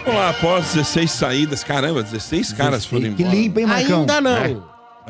Vamos lá, após 16 saídas, caramba, 16 caras foram embora. Que limpa, hein, Marcão? Ainda não. É.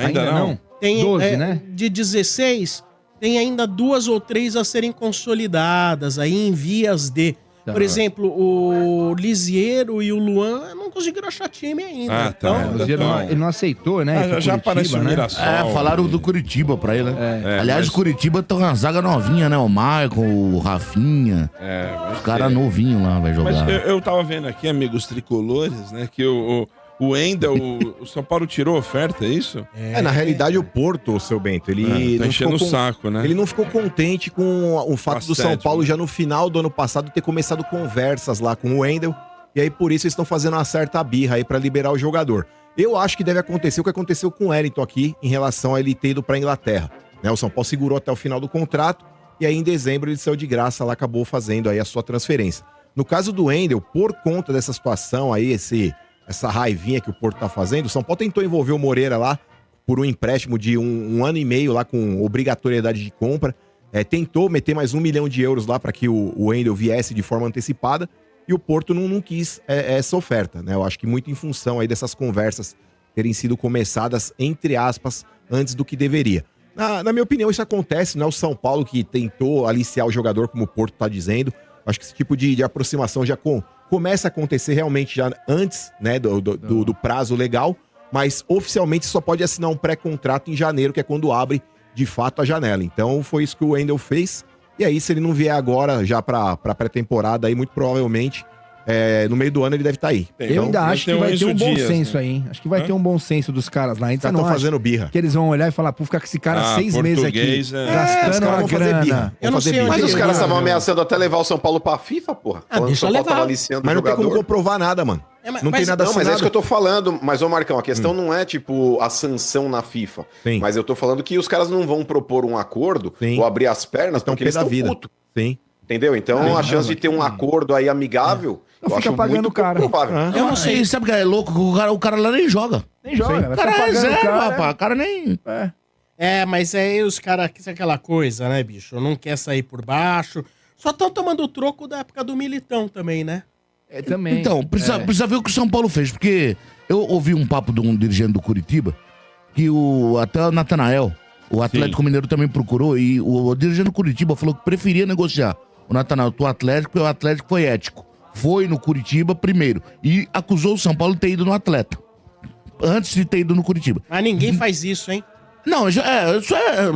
Ainda não? Tem, 12, né? De 16, tem ainda 2 ou 3 a serem consolidadas, aí em vias de... Tá. Por exemplo, o Lisieiro e o Luan não conseguiram achar time ainda. Ah, tá. Então, Ele não aceitou, né? Ah, já aparece o né? Mirassol. Falaram do Curitiba pra ele, né? Aliás, mas- o Curitiba tá com uma zaga novinha, né? O Maicon, o Rafinha. Mas Os caras novinhos lá vai jogar. Mas eu tava vendo aqui, amigos tricolores, né, que o Wendel, o São Paulo tirou oferta, é isso? Na realidade, o Porto, seu Bento, ele tá não enchendo o ficou saco, né? Ele não ficou contente com o fato do São Assédio, Paulo né? já no final do ano passado ter começado conversas lá com o Wendel. E aí, por isso, eles estão fazendo uma certa birra aí pra liberar o jogador. Eu acho que deve acontecer o que aconteceu com o Wellington aqui em relação a ele ter ido pra Inglaterra. Né? O São Paulo segurou até o final do contrato e aí em dezembro ele saiu de graça lá, acabou fazendo aí a sua transferência. No caso do Wendel, por conta dessa situação aí, essa raivinha que o Porto tá fazendo, o São Paulo tentou envolver o Moreira lá por um empréstimo de um ano e meio lá com obrigatoriedade de compra. Tentou meter mais 1 milhão de euros lá para que o Wendel viesse de forma antecipada e o Porto não quis essa oferta, né? Eu acho que muito em função aí dessas conversas terem sido começadas, entre aspas, antes do que deveria. Na minha opinião, isso acontece, não é o São Paulo que tentou aliciar o jogador, como o Porto tá dizendo. Acho que esse tipo de aproximação já começa a acontecer realmente já antes, né, do prazo legal, mas oficialmente só pode assinar um pré-contrato em janeiro, que é quando abre de fato a janela. Então foi isso que o Wendel fez. E aí, se ele não vier agora, já pra pré-temporada, aí muito provavelmente, no meio do ano ele deve estar aí. Eu ainda acho que vai ter um bom senso né? aí, hein? Acho que vai ter um bom senso dos caras lá. Ainda Estão fazendo birra. que eles vão olhar e falar, pô, ficar com esse cara 6 meses aqui, os gastando caras uma vão fazer grana. birra. Eu não sei onde Mas os ele caras vai, estavam meu. ameaçando até levar o São Paulo pra FIFA, porra. Falando que o deixa São Paulo tava levar. aliciando o Mas não tem jogador. como comprovar nada, mano. Não tem nada Não, mas é assinado. isso que eu tô falando. Mas, ô Marcão, a questão não é, tipo, a sanção na FIFA. Sim. Mas eu tô falando que os caras não vão propor um acordo Sim. ou abrir as pernas Estão porque eles pé da estão vida. putos. Sim. Entendeu? Então, a chance de ter um acordo aí amigável, eu Fica acho pagando muito o cara. provável. Eu não sei. E sabe o que é louco? O cara lá nem joga. Nem joga, vai O cara ficar é pagando o reserva, cara. rapaz. O cara nem... Mas aí os caras, que é aquela coisa, né, bicho? Não quer sair por baixo. Só estão tomando o troco da época do Militão também, né? Também. Então, precisa ver o que o São Paulo fez, porque eu ouvi um papo de um dirigente do Curitiba, que até o Natanael, o Atlético Mineiro também procurou, e o dirigente do Curitiba falou que preferia negociar o Natanael do Atlético, porque o Atlético foi ético. Foi no Curitiba primeiro, e acusou o São Paulo de ter ido no Atleta, antes de ter ido no Curitiba. Mas ninguém faz isso, hein? Não,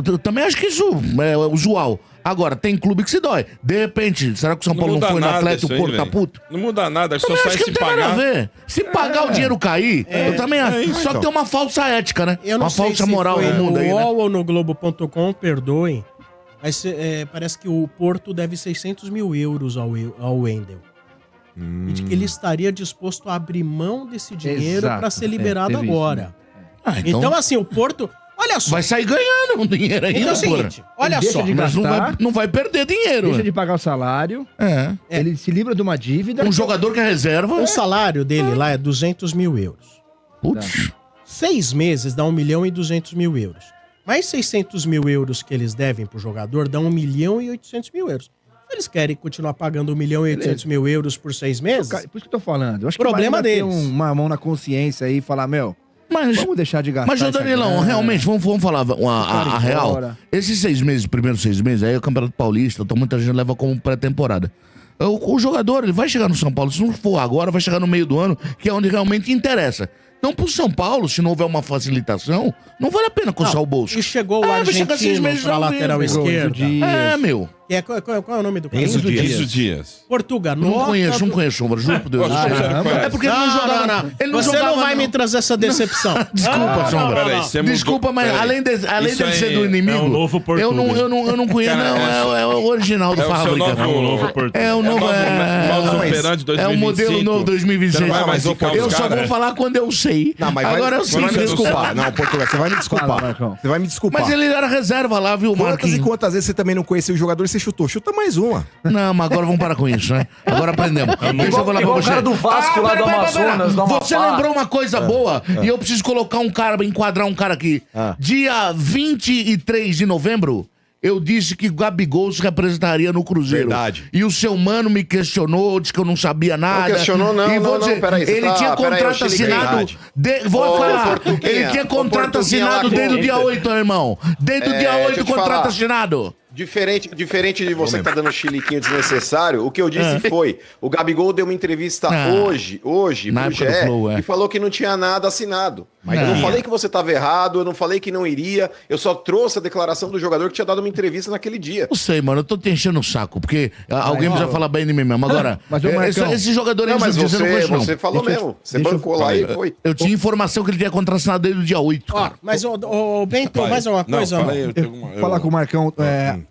eu também acho que isso é usual. Agora, tem clube que se dói. De repente, será que o São Paulo não muda foi no nada Atlético isso e o aí, Porto tá velho. puto? Não muda nada, só Também sai acho que se não tem nada a pagar. ver. Se pagar o dinheiro cair, eu também acho. Só que tem uma falsa ética, né? Eu não Uma sei falsa se moral foi no mundo no aí, né? UOL ou no Globo.com, perdoem, mas parece que o Porto deve 600 mil euros ao Wendel. E de que ele estaria disposto a abrir mão desse dinheiro Exato, para ser liberado teve isso, agora. Ah, Então, assim, o Porto... Olha só. vai sair ganhando um dinheiro ainda, Então é o porra. seguinte, olha Deixa só. de Mas gastar, não vai perder dinheiro. deixa né? de pagar o salário, É. ele se livra de uma dívida. Um jogador que é reserva. O salário dele lá é 200 mil euros. Putz. 6 meses dá 1 milhão e 200 mil euros. Mais 600 mil euros que eles devem pro jogador dá 1 milhão e 800 mil euros. Se eles querem continuar pagando 1 milhão e 800 mil euros por 6 meses, Por isso que eu tô falando. Eu acho Problema que vai ter deles. uma mão na consciência aí e falar, meu, Mas, vamos deixar de gastar ô essa Danilão, grana. realmente, vamos falar a real. embora. Esses 6 meses, primeiros 6 meses, aí é o Campeonato Paulista, então muita gente leva como pré-temporada. O jogador, ele vai chegar no São Paulo, se não for agora, vai chegar no meio do ano, que é onde realmente interessa. Então, pro São Paulo, se não houver uma facilitação, não vale a pena coçar o bolso. e chegou o vai chegar 6 argentino meses pra ao lateral vivo. esquerda. É, meu. Que é, qual é o nome do cara? Enzo Dias. Enzo Dias. Portugal. Não conheço, sombra, juro por Deus. Poxa, você não conhece? É porque ele não jogava. Ele Você jogava, não vai me trazer essa decepção. Desculpa, Sombra. Peraí, você mudou. Desculpa, mas Peraí. além de Isso ele ser aí do inimigo, é o novo Portuga. eu não conheço, Cara, não. É o original do É o seu Fábrica. novo- É o novo Portuga. É o novo. Modus operandi 2025. É o modelo novo 2026. Você não vai mais zicar os Eu só caras? vou falar quando eu sei. Não, mas Agora eu você sei. vai me você desculpar. Não, Portugal, você vai me Fala, desculpar. Marcão. Você vai me desculpar. Mas ele era reserva lá, viu, Quantas e Marquinhos? quantas vezes você também não conhecia o jogador e você chutou? Chuta mais uma. Não, mas agora vamos parar com isso, né? Agora aprendemos. Deixa eu falar pra igual o você. cara do Vasco lá do pera. Amazonas, do Você Amapá. lembrou uma coisa boa e eu preciso colocar um cara, enquadrar um cara aqui. Dia 23 de novembro, eu disse que o Gabigol se representaria no Cruzeiro. Verdade. E o seu mano me questionou, disse que eu não sabia nada. Não questionou, não, E vou dizer, peraí, você ele tá- tinha peraí, contrato o Chile assinado. tem Vou Ô, falar. Portuguinha, Ele tinha ô, contrato Portuguinha assinado lá, desde o dia Inter. 8, irmão. Desde o dia É, 8, deixa eu te contrato falar. assinado. Diferente de você que tá dando chiliquinho desnecessário, o que eu disse foi: o Gabigol deu uma entrevista hoje Na pro época do GE, Flow, e falou que não tinha nada assinado. Mas eu não tinha. falei que você tava errado, eu não falei que não iria, eu só trouxe a declaração do jogador que tinha dado uma entrevista naquele dia. Não sei, mano, eu tô te enchendo o saco, porque alguém precisa falar bem de mim mesmo. Agora, Mas, ô, Marcão, esse jogador aí Não, mas você não conhece, não. você falou Deixa eu- mesmo. Você deixa eu- bancou lá e foi. Eu tinha informação que ele tinha contrato assinado desde o dia 8, Ó, cara. mas, ô, Bento, mais uma Não, coisa, fala mano. aí, eu tenho uma- Falar com o Marcão,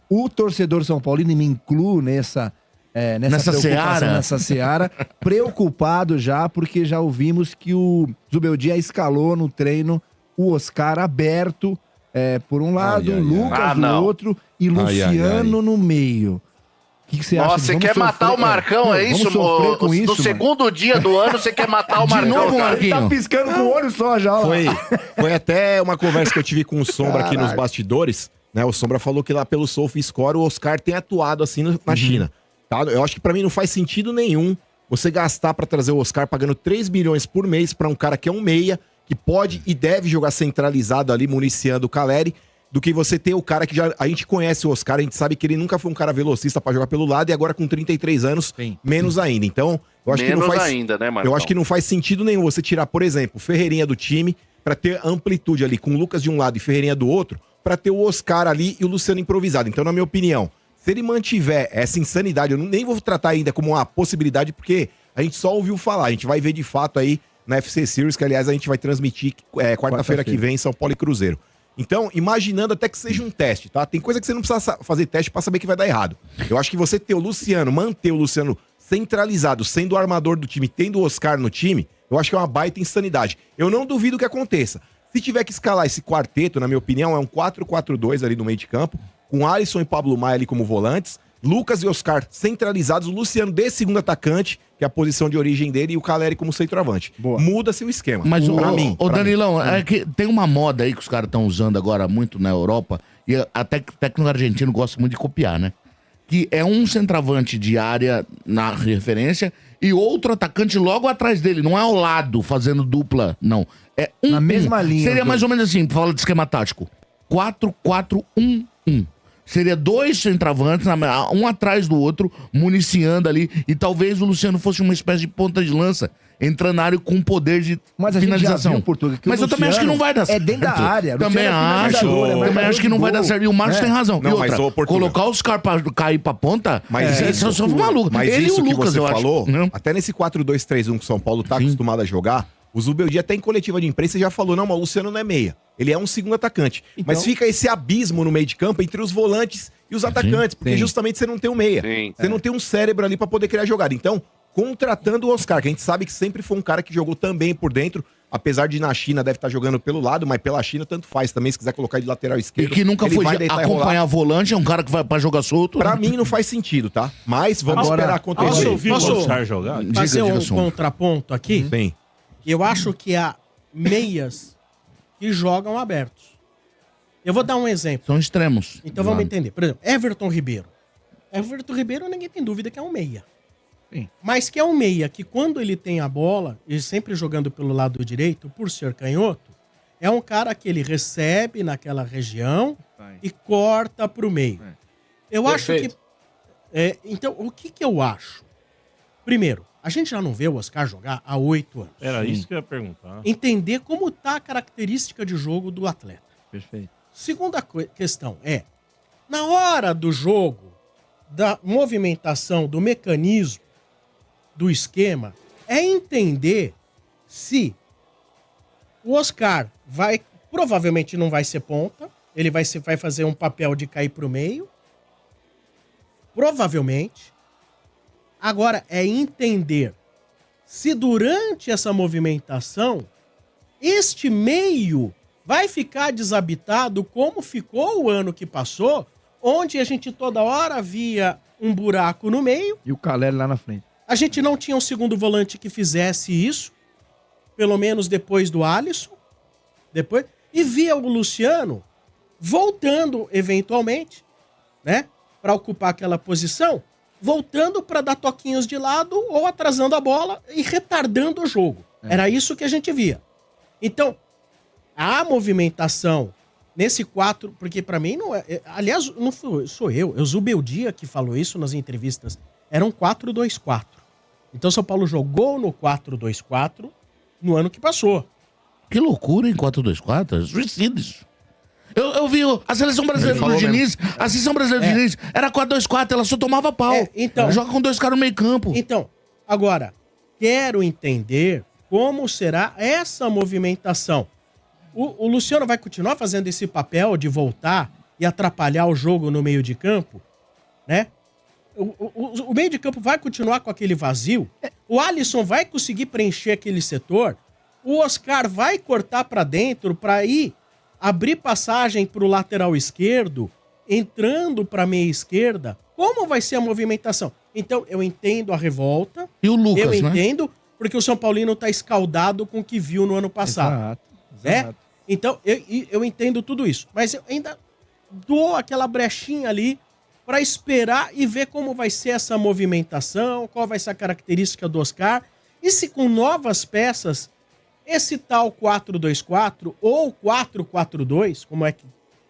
o torcedor São Paulino, e me incluo nessa Nessa preocupação, seara. nessa seara, preocupado já, porque já ouvimos que o Zubeldia escalou no treino o Oscar aberto, por um lado, Ai, ai, ai. Lucas no não. outro e Ai, Luciano no meio. O que você acha? Nossa, você Vamos quer matar o sofrer- Marcão, Não, é isso? Vamos sofrer com No isso, mano. segundo dia do ano, você quer matar o De Marcão, novo, cara. Ele tá Marquinho. piscando com o olho só já, ó lá. Foi até uma conversa que eu tive com o Sombra aqui nos bastidores, né? O Sombra falou que lá pelo SofaScore o Oscar tem atuado assim na China. Tá? Eu acho que pra mim não faz sentido nenhum você gastar pra trazer o Oscar pagando 3 milhões por mês pra um cara que é um meia, que pode e deve jogar centralizado ali, municiando o Caleri, do que você ter o cara que já... A gente conhece o Oscar, a gente sabe que ele nunca foi um cara velocista pra jogar pelo lado e agora com 33 anos, menos ainda. Então, eu acho que Menos não faz... ainda, né, Marcão? Eu acho que não faz sentido nenhum você tirar, por exemplo, o Ferreirinha do time pra ter amplitude ali com o Lucas de um lado e Ferreirinha do outro, pra ter o Oscar ali e o Luciano improvisado. Então, na minha opinião, se ele mantiver essa insanidade, eu nem vou tratar ainda como uma possibilidade, porque a gente só ouviu falar. A gente vai ver de fato aí na FC Series, que aliás a gente vai transmitir quarta-feira que vem em São Paulo e Cruzeiro. Então, imaginando até que seja um teste, tá? Tem coisa que você não precisa fazer teste pra saber que vai dar errado. Eu acho que você ter o Luciano, manter o Luciano centralizado, sendo o armador do time, tendo o Oscar no time, eu acho que é uma baita insanidade. Eu não duvido que aconteça. Se tiver que escalar esse quarteto, na minha opinião, é um 4-4-2 ali no meio de campo, com Alisson e Pablo Maia ali como volantes, Lucas e Oscar centralizados, o Luciano de segundo atacante, que é a posição de origem dele, e o Caleri como centroavante. Muda-se o esquema. Mas, pra mim. Danilão, é que tem uma moda aí que os caras estão usando agora muito na Europa, e até que o técnico argentino gosta muito de copiar, né? Que é um centroavante de área na referência e outro atacante logo atrás dele, não é ao lado, fazendo dupla, não. É um. Na mesma linha, Seria os mais ou menos assim, fala de esquema tático: 4-4-1-1. Seria dois centroavantes, um atrás do outro, municiando ali. E talvez o Luciano fosse uma espécie de ponta de lança, entrando na área com poder de Mas a gente já finalização. viu, Portuga, que o Mas eu também acho que não vai dar certo. é dentro da área. Também Luciano é acho. finalizador, é Também marcador acho que de não vai dar gol. certo. E o Marcos tem razão. Não, e mas, outra, ô, Portuga, colocar os caras pra cair pra ponta, Mas só foi maluco. Mas Ele isso e o que Lucas, você eu falou, acho. Não? até nesse 4-2-3-1 que o São Paulo tá acostumado a jogar, o Zubeldia até em coletiva de imprensa já falou, não, mas o Luciano não é meia. Ele é um segundo atacante. Mas fica esse abismo no meio de campo entre os volantes e os atacantes, porque justamente você não tem um meia. Sim. Você não tem um cérebro ali pra poder criar jogada. Então, contratando o Oscar, que a gente sabe que sempre foi um cara que jogou também por dentro, apesar de na China deve estar jogando pelo lado, mas pela China tanto faz também, se quiser colocar de lateral E esquerdo. que nunca ele foi vai deitar e rolar. acompanhar volante, é um cara que vai pra jogar solto. Pra mim não faz sentido, tá? Mas vamos Agora, esperar acontecer. Posso jogar? fazer diga, um Sombra. contraponto aqui? Sim. Eu acho que há meias que jogam abertos. Eu vou dar um exemplo. São extremos. Então vamos entender. Por exemplo, Everton Ribeiro. Everton Ribeiro, ninguém tem dúvida que é um meia. Sim. Mas que é um meia que quando ele tem a bola, e sempre jogando pelo lado direito, por ser canhoto, é um cara que ele recebe naquela região e corta pro meio. Eu acho que... então, o que eu acho? Primeiro, a gente já não vê o Oscar jogar há 8 anos. Era isso que eu ia perguntar. Entender como tá a característica de jogo do atleta. Perfeito. Segunda questão é, na hora do jogo, da movimentação, do mecanismo, do esquema, é entender se o Oscar provavelmente não vai ser ponta, ele vai fazer um papel de cair para o meio, provavelmente. Agora, é entender se durante essa movimentação, este meio vai ficar desabitado como ficou o ano que passou, onde a gente toda hora via um buraco no meio. E o Caleri lá na frente. A gente não tinha um segundo volante que fizesse isso, pelo menos depois do Alisson. E via o Luciano voltando, eventualmente, né? Para ocupar aquela posição, voltando para dar toquinhos de lado ou atrasando a bola e retardando o jogo. Era isso que a gente via. Então, a movimentação nesse 4, porque para mim não é... Aliás, não sou eu, é o Zubeldia que falou isso nas entrevistas. Era um 4-2-4. Então, São Paulo jogou no 4-2-4 no ano que passou. Que loucura, hein, 4-2-4? Suicídios. Eu vi a seleção brasileira do Diniz, a seleção brasileira do Diniz era 4-2-4, ela só tomava pau. Então, joga com 2 caras no meio campo. Então, agora, quero entender como será essa movimentação. O Luciano vai continuar fazendo esse papel de voltar e atrapalhar o jogo no meio de campo, né? O meio de campo vai continuar com aquele vazio. O Alisson vai conseguir preencher aquele setor. O Oscar vai cortar para dentro para ir abrir passagem para o lateral esquerdo, entrando para a meia esquerda. Como vai ser a movimentação? Então, eu entendo a revolta. E o Lucas, eu né? entendo, porque o São Paulino está escaldado com o que viu no ano passado. Exato. Então, eu entendo tudo isso. Mas eu ainda dou aquela brechinha ali para esperar e ver como vai ser essa movimentação, qual vai ser a característica do Oscar. E se com novas peças, esse tal 4-2-4 ou 4-4-2,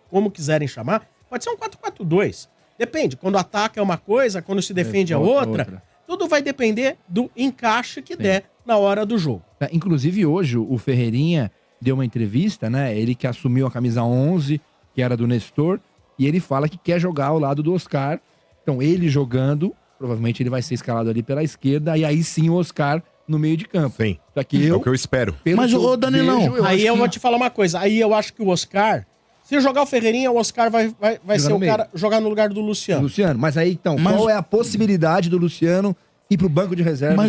como quiserem chamar, pode ser um 4-4-2. Depende, quando ataca é uma coisa, quando se defende é outra. Tudo vai depender do encaixe que der na hora do jogo. Inclusive hoje o Ferreirinha deu uma entrevista, né? Ele que assumiu a camisa 11, que era do Nestor, e ele fala que quer jogar ao lado do Oscar. Então ele jogando, provavelmente ele vai ser escalado ali pela esquerda, e aí sim o Oscar no meio de campo. Sim, aqui é o que eu espero. Mas, ô Danilão... Aí eu vou te falar uma coisa, aí eu acho que o Oscar... Se jogar o Ferreirinha, o Oscar vai ser o cara jogar no lugar do Luciano. Mas aí então, qual é a possibilidade do Luciano ir pro banco de reserva?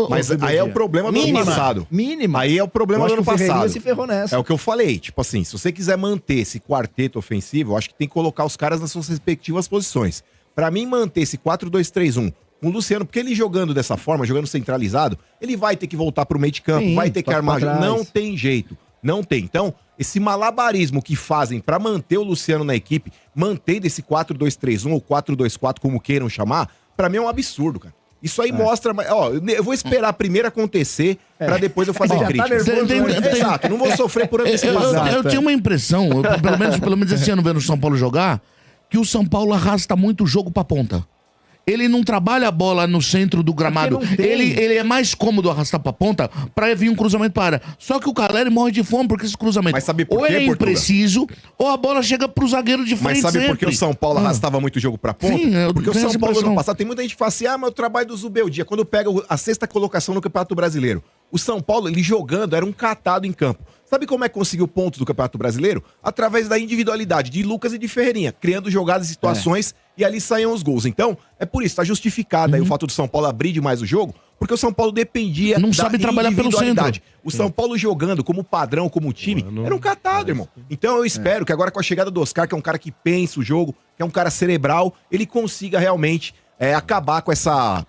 Mas aí é o problema do ano passado. Mínima. Aí é o problema do ano passado. Se ferrou nessa. É o que eu falei. Tipo assim, se você quiser manter esse quarteto ofensivo, eu acho que tem que colocar os caras nas suas respectivas posições. Pra mim, manter esse 4-2-3-1 com o Luciano, porque ele jogando dessa forma, jogando centralizado, ele vai ter que voltar pro meio de campo, vai ter que armar. Não tem jeito. Não tem. Então, esse malabarismo que fazem pra manter o Luciano na equipe, manter desse 4-2-3-1 ou 4-2-4, como queiram chamar, pra mim é um absurdo, cara. Isso aí mostra... Ó, eu vou esperar primeiro acontecer pra depois eu fazer crítica. Exato, não vou sofrer por antecipação. Eu tinha uma impressão, pelo menos esse ano vendo o São Paulo jogar, que o São Paulo arrasta muito o jogo pra ponta. Ele não trabalha a bola no centro do gramado. Ele é mais cômodo arrastar pra ponta pra vir um cruzamento pra área. Só que o Caleri morre de fome porque esse cruzamento... Mas sabe por quê, ou ele é impreciso, ou a bola chega pro zagueiro de frente. Mas sabe por que o São Paulo arrastava muito o jogo pra ponta? Sim, porque o São Paulo ano passado, tem muita gente que fala assim, mas o trabalho do Zubeldia, quando pega a 6ª colocação no Campeonato Brasileiro. O São Paulo, ele jogando, era um catado em campo. Sabe como é que conseguiu pontos do Campeonato Brasileiro? Através da individualidade de Lucas e de Ferreirinha, criando jogadas e situações e ali saíam os gols. Então, é por isso, tá justificado aí o fato do São Paulo abrir demais o jogo, porque o São Paulo dependia não sabe trabalhar pelo centro. O São Paulo jogando como padrão, como time, era um catado, irmão. Então eu espero que agora com a chegada do Oscar, que é um cara que pensa o jogo, que é um cara cerebral, ele consiga realmente acabar com essa...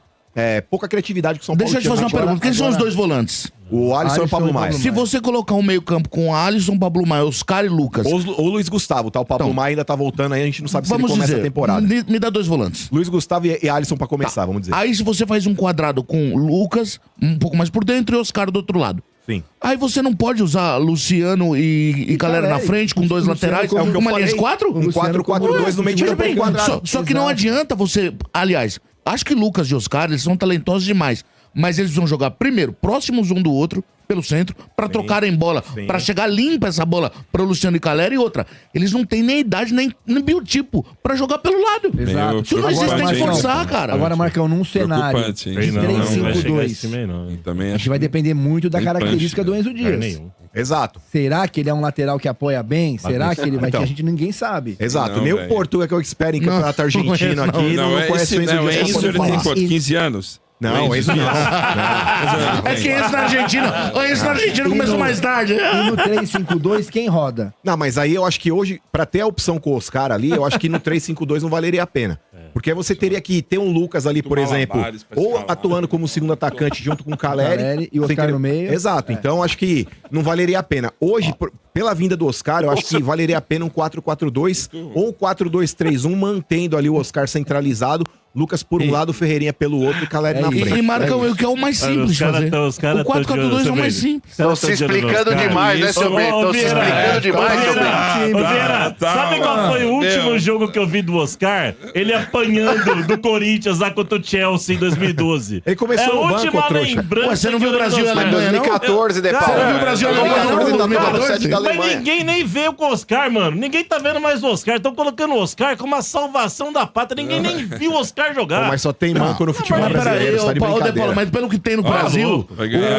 pouca criatividade que o São Paulo Deixa eu te fazer uma pergunta. Quem são os dois volantes? O Alisson e o Pablo Maia. Se você colocar um meio campo com Alisson, Pablo Maia, Oscar e Lucas... Ou o Luiz Gustavo, tá? O Pablo Maia ainda tá voltando aí, a gente não sabe se ele começa a temporada. Me dá 2 volantes. Luiz Gustavo e Alisson pra começar, vamos dizer. Aí se você faz um quadrado com Lucas, um pouco mais por dentro, e Oscar do outro lado. Sim. Aí você não pode usar Luciano e galera na frente, com 2 laterais, uma linha de 4? Um 4-4-2 no meio de campo. Só que não adianta você... Aliás, acho que Lucas e Oscar, eles são talentosos demais. Mas eles vão jogar primeiro, próximos um do outro, pelo centro, pra trocarem bola, pra chegar limpa essa bola pra Luciano e Caleri. E outra, eles não têm nem idade, nem biotipo pra jogar pelo lado. Exato. Isso não existe, tem que forçar, cara. Agora, Marcão, num cenário de 3-5-2, a gente vai depender muito da característica do Enzo Dias. Exato. Será que ele é um lateral que apoia bem? Será que ele vai ter? A gente ninguém sabe. Exato. Nem o Portuga que eu espero em campeonato argentino aqui não conhece o Enzo Dias. O Enzo, ele tem 15 anos? Não, esse não. É que esse na Argentina. Esse na Argentina começou mais tarde. E no 3-5-2, quem roda? Não, mas aí eu acho que hoje, pra ter a opção com o Oscar ali, eu acho que no 3-5-2 não valeria a pena. Porque aí você teria que ter um Lucas ali, por exemplo, ou atuando como segundo atacante junto com o Caleri. E o Oscar no meio. Exato, então acho que não valeria a pena. Hoje, pela vinda do Oscar, eu acho que valeria a pena um 4-4-2 ou um 4-2-3-1, mantendo ali o Oscar centralizado. Lucas por um lado, Ferreirinha pelo outro e Caleri na frente. E marca o que é o mais simples de fazer. O 4-4-2 é o mais simples. Estão se explicando demais, né, seu Bento? Estão se explicando demais, seu Bento. Ô, Vieira, sabe qual foi o último jogo que eu vi do Oscar? Ele apanhando do Corinthians lá contra o Chelsea em 2012. Ele começou no banco, trouxa. Ué, você não viu o Brasil e a Mas Alemanha, não? 2014, De Paulo. Você não viu o Brasil e a Alemanha, não? 2014 da Mas Alemanha. ninguém nem veio com o Oscar, mano. Ninguém tá vendo mais o Oscar. Estão colocando o Oscar como a salvação da pátria. Ninguém nem viu o Oscar jogar. Pô, mas só tem manco no futebol Mas peraí, brasileiro, você tá de Paulo, brincadeira. mas pelo que tem no Brasil, louco,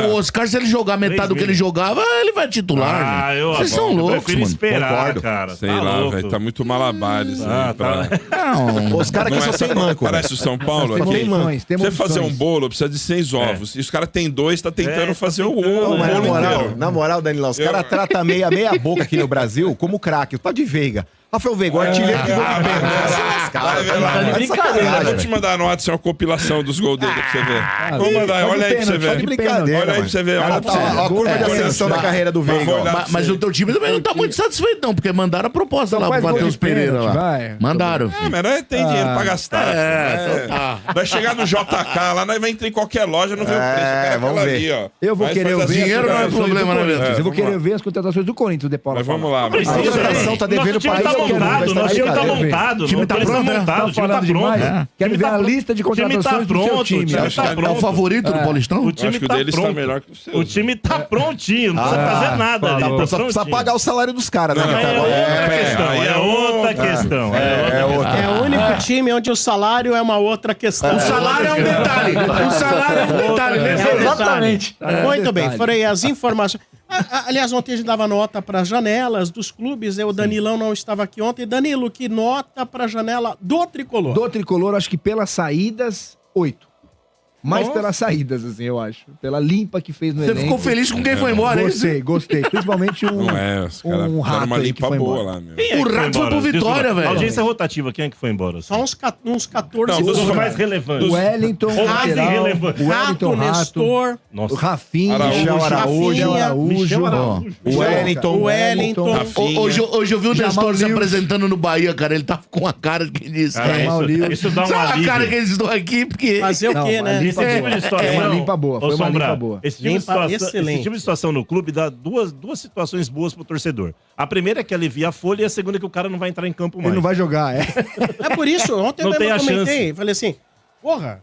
o Oscar, se ele jogar metade do que ele jogava, ele vai titular. Né? Vocês são loucos, prefiro mano. esperar, Concordo. cara. Sei Tá lá, louco. velho. Tá muito malabares. Não. Os caras que Não é só tem manco. Parece o São Paulo. Temos Aqui. opções, temos Você fazer um opções. bolo precisa de 6 ovos. E os caras têm 2, tá tentando fazer o Não, bolo mas inteiro. na moral, Danilão, os caras tratam meia boca aqui no Brasil como craque. O tal de Veiga. Rafael Veiga, o artilheiro de gol de pênalti. Vai ver lá. Tá de Brincadeira. Vou te mandar no WhatsApp uma compilação dos gols dele pra você ver. Vou mandar, olha aí pra você ver. de brincadeira, Olha aí pra você ver. Olha pra você ver. Ó, a curva de ascensão da carreira do Veiga. ó. Mas o teu time também não tá muito satisfeito, não, porque mandaram a proposta lá pro faz gol Matheus de Pereira pênalti, lá. vai. Mandaram. É, mas nós tem dinheiro pra gastar. Vai chegar no JK lá, nós vai entrar em qualquer loja, não vê o preço. Eu quero vamos aquela ver. ali, ó. Eu vou Mas querer faz ver assim, dinheiro não é as contratações problema, do né, Corinthians. Beto? Eu vou Vamos querer lá. ver as contratações do Corinthians, De Paula. Mas vamos lá. A organização tá devendo Nosso time pra tá isso, montado, nosso time tá Aí eu quero ver. montado. O time tá pronto, né? montado, o time tá falando demais. pronto. Quero ver a lista de contratações do seu time. O time Acho que tá é É o pronto. favorito do Paulistão? O Eu time acho que o tá deles tá pronto. melhor que o seu. O time tá prontinho, não precisa fazer nada ali. Tá Só precisa prontinho. pagar o salário dos caras, né? Não, que tá É agora. outra questão, aí é é outra questão. É outra. É o único time onde o salário é uma outra questão. O salário é um detalhe. O salário é um detalhe. Exatamente. Muito bem, detalhe. foram aí as informações. Aliás, ontem a gente dava nota para janelas dos clubes. O Danilão não estava aqui ontem. Danilo, que nota para a janela do Tricolor? Do Tricolor, acho que pelas saídas, 8. Mais pelas saídas, assim, eu acho. Pela limpa que fez no Você elenco. ficou feliz com quem foi embora, hein? Gostei. Principalmente Não é, os caras um fizeram rato uma aí que limpa foi boa embora. lá, meu. Quem é que O Rato foi embora? pro Vitória, Desculpa, velho. Audiência rotativa, quem é que foi embora? Só uns 14 Não, Os dos- mais relevantes. O Wellington, Ou mais lateral, irrelevante. o Wellington, Rato, Nestor, Nossa. o Rafinha, Araújo, Michel Rafinha, Araújo, O Wellington. o Wellington. Rafinha. Hoje eu vi o Jamal Nestor se Lewis. apresentando no Bahia, cara. Ele tava com a cara que diz. Cara, Jamal Lewis. isso dá um Sabe a cara que alívio. eles estão aqui? Porque. Fazer o Não, quê, mas né? limpa Esse tipo boa. de situação. É uma limpa boa, foi Ô, uma Sombra, limpa boa. Esse tipo, de Limpa situação, excelente. esse tipo de situação no clube dá duas situações boas pro torcedor. A primeira é que alivia a folha e a segunda é que o cara não vai entrar em campo mais. Ele não vai jogar, é. É por isso, ontem Não eu tem mesmo a comentei. chance. Falei assim, porra,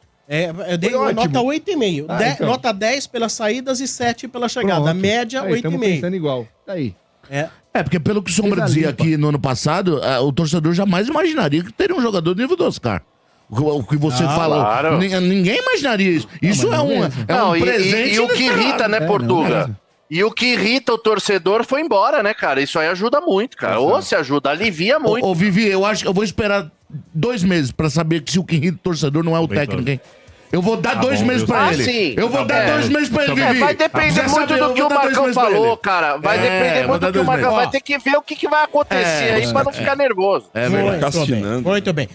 eu dei Foi uma ótimo. nota 8,5. Então. Nota 10 pelas saídas e 7 pela chegada. Pronto. Média, Aí, estamos 8,5. pensando igual. Tá aí. É, porque pelo que o Sombra Coisa dizia limpa. aqui no ano passado, o torcedor jamais imaginaria que teria um jogador do nível do Oscar. O que você falou. claro. Ninguém imaginaria isso. Isso é um Não, presente. e o que irrita, né, Portuga? E o que irrita o torcedor foi embora, né, cara? Isso aí ajuda muito, cara. Ou se ajuda, alivia muito. Ô, Vivi, eu acho que eu vou esperar 2 meses pra saber que se o que irrita o torcedor não é o técnico, hein? Eu vou dar 2 meses pra ele. sim. Eu vou dar 2 meses pra ele, Vivi. Vai depender Quer muito saber? Eu do que vou o dar 2 Marcão meses pra falou, ele. cara. Vai depender vou muito dar do que o 2 Marcão meses. vai ter que ver o que vai acontecer aí pra não ficar nervoso. É verdade. Muito bem. Castinando. Muito bem.